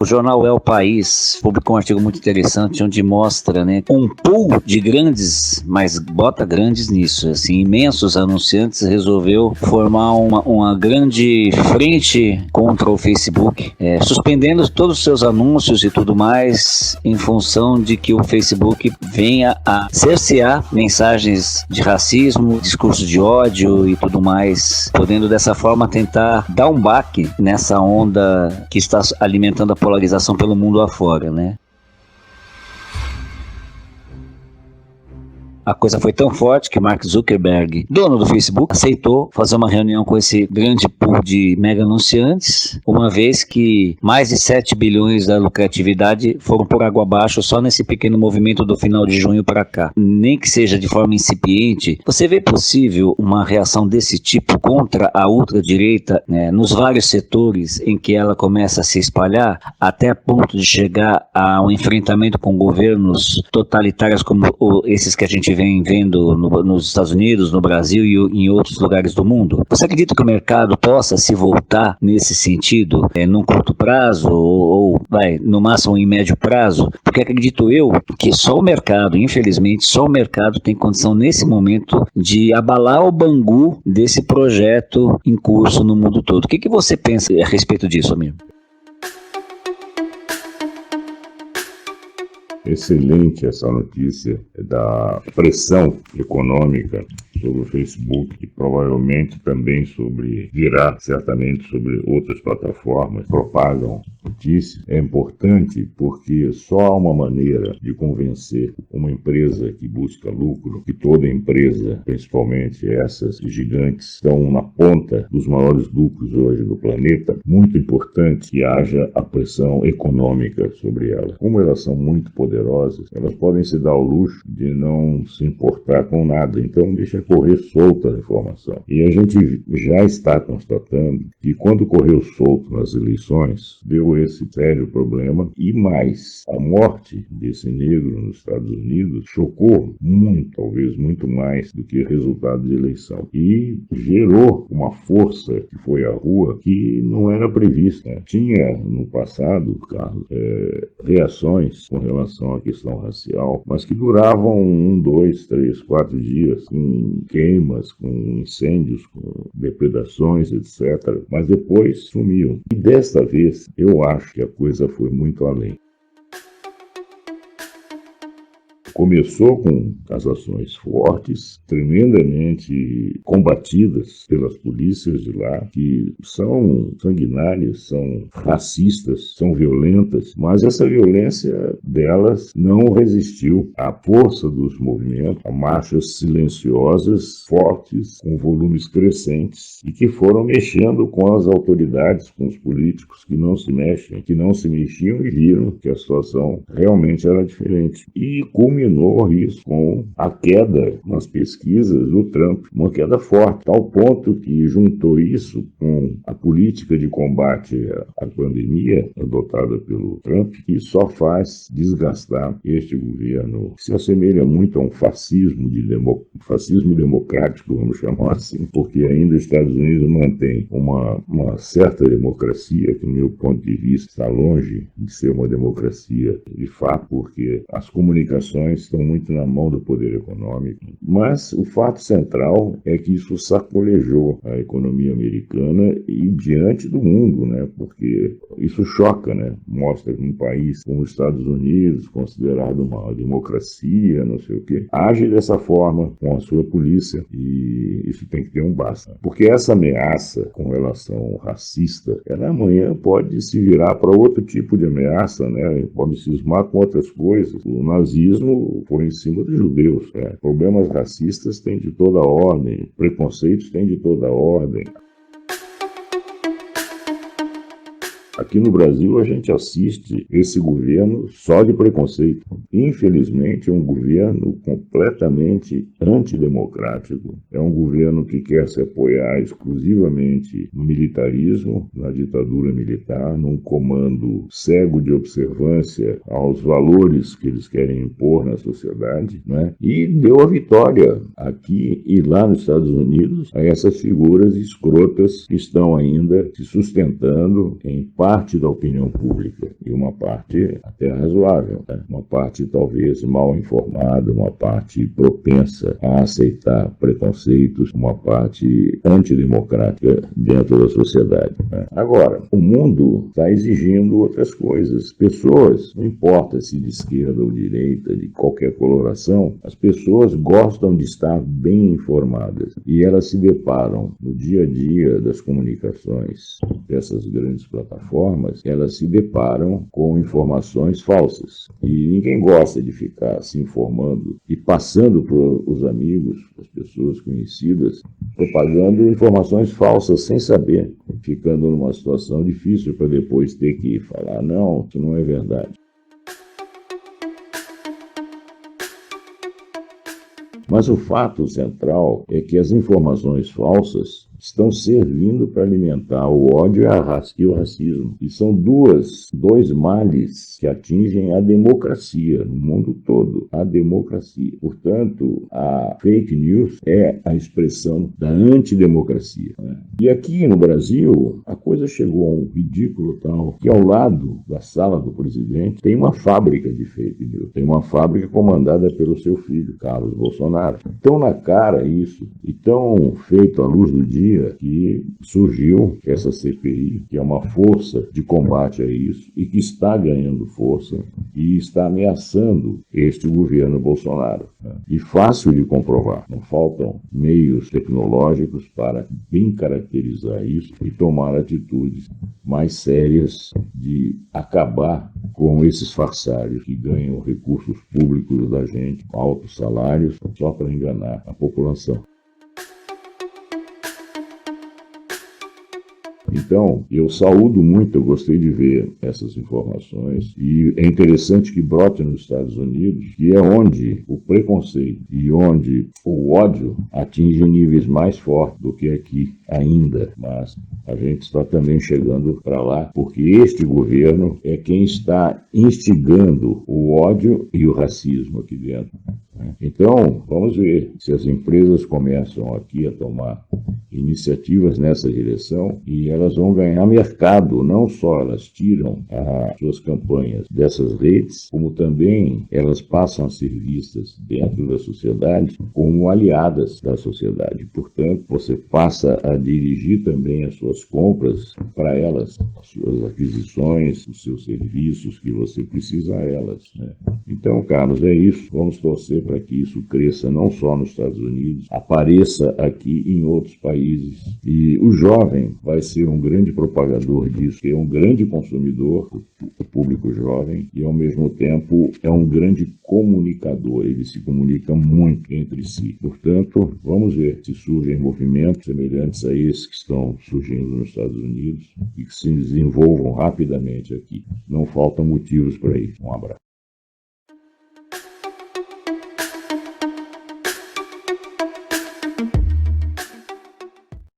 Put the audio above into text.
O jornal É o País publicou um artigo muito interessante onde mostra, né, um pool de grandes, mas bota grandes nisso, assim, imensos anunciantes resolveu formar uma grande frente contra o Facebook, suspendendo todos os seus anúncios e tudo mais em função de que o Facebook venha a cercear mensagens de racismo, discurso de ódio e tudo mais, podendo dessa forma tentar dar um baque nessa onda que está alimentando a polarização pelo mundo afora, né? A coisa foi tão forte que Mark Zuckerberg, dono do Facebook, aceitou fazer uma reunião com esse grande pool de mega anunciantes, uma vez que mais de 7 bilhões da lucratividade foram por água abaixo só nesse pequeno movimento do final de junho para cá. Nem que seja de forma incipiente, você vê possível uma reação desse tipo contra a ultradireita, né, nos vários setores em que ela começa a se espalhar, até a ponto de chegar a um enfrentamento com governos totalitários como esses que a gente vem vendo nos Estados Unidos, no Brasil e em outros lugares do mundo? Você acredita que o mercado possa se voltar nesse sentido, num curto prazo ou no máximo em médio prazo? Porque acredito eu que só o mercado, infelizmente, só o mercado tem condição nesse momento de abalar o bangu desse projeto em curso no mundo todo. O que você pensa a respeito disso, amigo? Excelente essa notícia da pressão econômica sobre o Facebook e provavelmente também virá certamente sobre outras plataformas que propagam notícias. É importante porque só há uma maneira de convencer uma empresa que busca lucro, que toda empresa, principalmente essas gigantes, estão na ponta dos maiores lucros hoje do planeta, muito importante que haja a pressão econômica sobre elas. Como elas são muito poderosas, elas podem se dar ao luxo de não se importar com nada, então deixa correr solta a informação. E a gente já está constatando que quando correu solto nas eleições, deu esse sério problema e mais, a morte desse negro nos Estados Unidos chocou muito, talvez muito mais do que o resultado de eleição e gerou uma força que foi à rua que não era prevista. Tinha no passado, Carlos, reações com relação à questão racial, mas que duravam 1, 2, 3, 4 dias, com queimas, com incêndios, com depredações, etc. Mas depois sumiam. E desta vez, eu acho que a coisa foi muito além. Começou com as ações fortes, tremendamente combatidas pelas polícias de lá, que são sanguinárias, são racistas, são violentas, mas essa violência delas não resistiu à força dos movimentos, a marchas silenciosas, fortes, com volumes crescentes, e que foram mexendo com as autoridades, com os políticos que não se mexem, que não se mexiam e viram que a situação realmente era diferente. E culminou isso com a queda nas pesquisas do Trump, uma queda forte, tal ponto que juntou isso com a política de combate à pandemia adotada pelo Trump, que só faz desgastar este governo, que se assemelha muito a um fascismo democrático, vamos chamar assim, porque ainda os Estados Unidos mantém uma certa democracia, que, do meu ponto de vista, está longe de ser uma democracia de fato, porque as comunicações estão muito na mão do poder econômico. Mas o fato central é que isso sacolejou a economia americana e diante do mundo, né? Porque isso choca, né? Mostra que um país como os Estados Unidos, considerado uma democracia, não sei o quê, age dessa forma com a sua polícia e isso tem que ter um basta. Porque essa ameaça com relação racista, ela amanhã pode se virar para outro tipo de ameaça, né? Pode se esmar com outras coisas. O nazismo foi em cima dos judeus. Problemas racistas têm de toda ordem, preconceitos têm de toda ordem. Aqui no Brasil, a gente assiste esse governo só de preconceito. Infelizmente, é um governo completamente antidemocrático. É um governo que quer se apoiar exclusivamente no militarismo, na ditadura militar, num comando cego de observância aos valores que eles querem impor na sociedade, né? E deu a vitória aqui e lá nos Estados Unidos a essas figuras escrotas que estão ainda se sustentando em parte da opinião pública, e uma parte até razoável, né? Uma parte talvez mal informada, uma parte propensa a aceitar preconceitos, uma parte antidemocrática dentro da sociedade, né? Agora, o mundo está exigindo outras coisas. Pessoas, não importa se de esquerda ou direita, de qualquer coloração, as pessoas gostam de estar bem informadas e elas se deparam no dia a dia das comunicações dessas grandes plataformas, elas se deparam com informações falsas. E ninguém gosta de ficar se informando e passando para os amigos, as pessoas conhecidas, propagando informações falsas sem saber, ficando numa situação difícil para depois ter que falar, não, isso não é verdade. Mas o fato central é que as informações falsas estão servindo para alimentar o ódio e o racismo. E são dois males que atingem a democracia no mundo todo, a democracia. Portanto, a fake news é a expressão da antidemocracia, né? E aqui no Brasil, a coisa chegou a um ridículo tal que ao lado da sala do presidente tem uma fábrica de fake news. Tem uma fábrica comandada pelo seu filho, Carlos Bolsonaro. Tão na cara isso, e tão feito à luz do dia, que surgiu essa CPI, que é uma força de combate a isso, e que está ganhando força e está ameaçando este governo Bolsonaro, né? E fácil de comprovar. Não faltam meios tecnológicos para bem caracterizar isso e tomar atitudes mais sérias de acabar com esses farsários que ganham recursos públicos da gente, altos salários, só para enganar a população. Então, eu saúdo muito, eu gostei de ver essas informações, e é interessante que brote nos Estados Unidos, que é onde o preconceito e onde o ódio atinge níveis mais fortes do que aqui ainda, mas a gente está também chegando para lá, porque este governo é quem está instigando o ódio e o racismo aqui dentro. Então, vamos ver se as empresas começam aqui a tomar iniciativas nessa direção e elas vão ganhar mercado. Não só elas tiram as suas campanhas dessas redes, como também elas passam a ser vistas dentro da sociedade como aliadas da sociedade. Portanto, você passa a dirigir também as suas compras para elas, as suas aquisições, os seus serviços que você precisa a elas, né? Então, Carlos, é isso. Vamos torcer para que isso cresça não só nos Estados Unidos, apareça aqui em outros países. E o jovem vai ser um grande propagador disso, que é um grande consumidor, o público jovem, e ao mesmo tempo é um grande comunicador. Ele se comunica muito entre si. Portanto, vamos ver se surgem movimentos semelhantes a esses que estão surgindo nos Estados Unidos e que se desenvolvam rapidamente aqui. Não faltam motivos para isso. Um abraço.